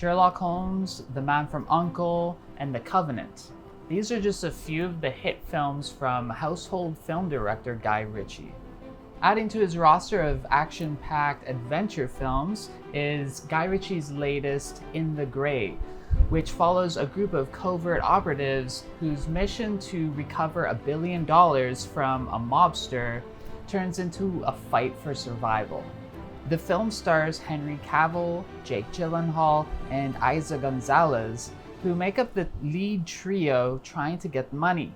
Sherlock Holmes, The Man from U.N.C.L.E., and The Covenant. These are just a few of the hit films from household film director Guy Ritchie. Adding to his roster of action-packed adventure films is Guy Ritchie's latest, In the Grey, which follows a group of covert operatives whose mission to recover $1 billion from a mobster turns into a fight for survival. The film stars Henry Cavill, Jake Gyllenhaal, and Eiza González, who make up the lead trio trying to get money.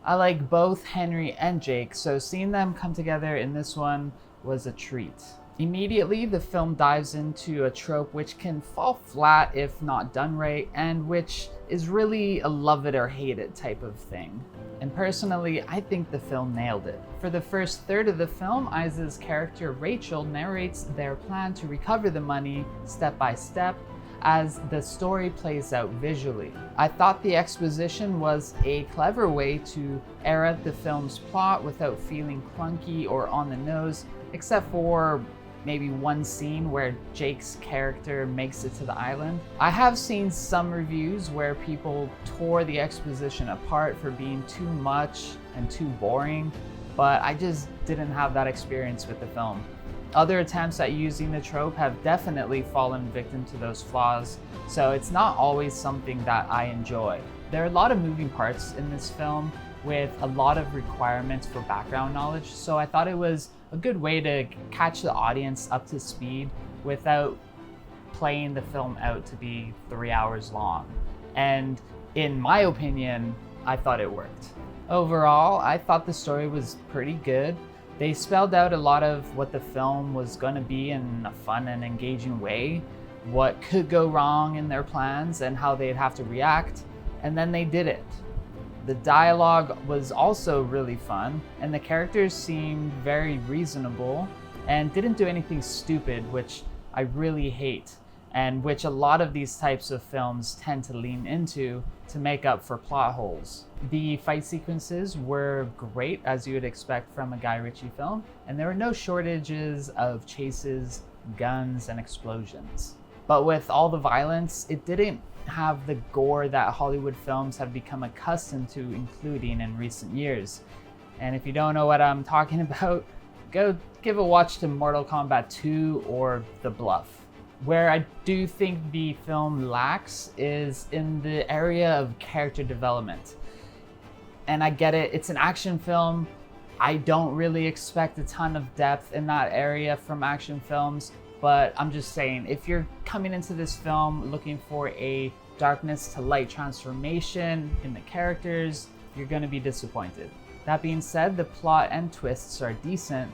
I like both Henry and Jake, so seeing them come together in this one was a treat. Immediately, the film dives into a trope which can fall flat if not done right, and which is really a love it or hate it type of thing. And personally, I think the film nailed it. For the first third of the film, Eiza's character Rachel narrates their plan to recover the money step by step as the story plays out visually. I thought the exposition was a clever way to air out the film's plot without feeling clunky or on the nose, except for maybe one scene where Jake's character makes it to the island. I have seen some reviews where people tore the exposition apart for being too much and too boring, but I just didn't have that experience with the film. Other attempts at using the trope have definitely fallen victim to those flaws, so it's not always something that I enjoy. There are a lot of moving parts in this film with a lot of requirements for background knowledge, so I thought it was a good way to catch the audience up to speed without playing the film out to be 3 hours long. And in my opinion, I thought it worked. Overall, I thought the story was pretty good. They spelled out a lot of what the film was going to be in a fun and engaging way, what could go wrong in their plans and how they'd have to react, and then they did it. The dialogue was also really fun, and the characters seemed very reasonable and didn't do anything stupid, which I really hate, and which a lot of these types of films tend to lean into to make up for plot holes. The fight sequences were great, as you would expect from a Guy Ritchie film, and there were no shortages of chases, guns, and explosions. But with all the violence, it didn't have the gore that Hollywood films have become accustomed to including in recent years. And if you don't know what I'm talking about, go give a watch to Mortal Kombat 2 or The Bluff. Where I do think the film lacks is in the area of character development. And I get it, it's an action film. I don't really expect a ton of depth in that area from action films, but I'm just saying, if you're coming into this film looking for a darkness to light transformation in the characters, you're gonna be disappointed. That being said, the plot and twists are decent,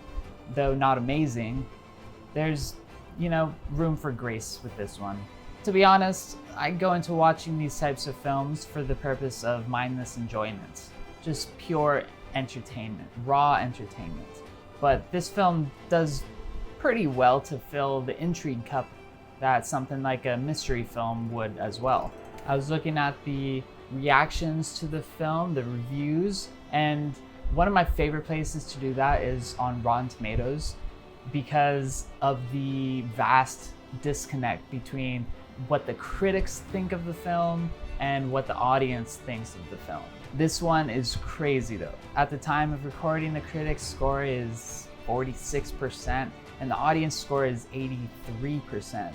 though not amazing. There's, room for grace with this one. To be honest, I go into watching these types of films for the purpose of mindless enjoyment. Just pure entertainment, raw entertainment. But this film does pretty well to fill the intrigue cup that something like a mystery film would as well. I was looking at the reactions to the film, the reviews, and one of my favorite places to do that is on Rotten Tomatoes because of the vast disconnect between what the critics think of the film and what the audience thinks of the film. This one is crazy though. At the time of recording, the critics' score is 46% and the audience score is 83%.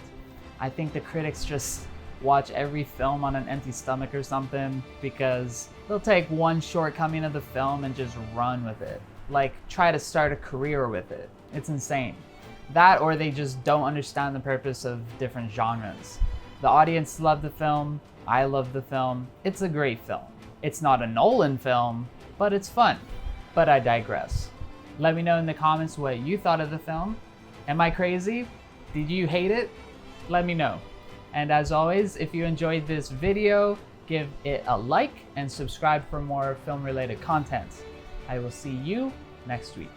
I think the critics just watch every film on an empty stomach or something because they'll take one shortcoming of the film and just run with it. Like try to start a career with it. It's insane. That or they just don't understand the purpose of different genres. The audience loved the film, I love the film. It's a great film. It's not a Nolan film, but it's fun. But I digress. Let me know in the comments what you thought of the film. Am I crazy? Did you hate it? Let me know. And as always, if you enjoyed this video, give it a like and subscribe for more film-related content. I will see you next week.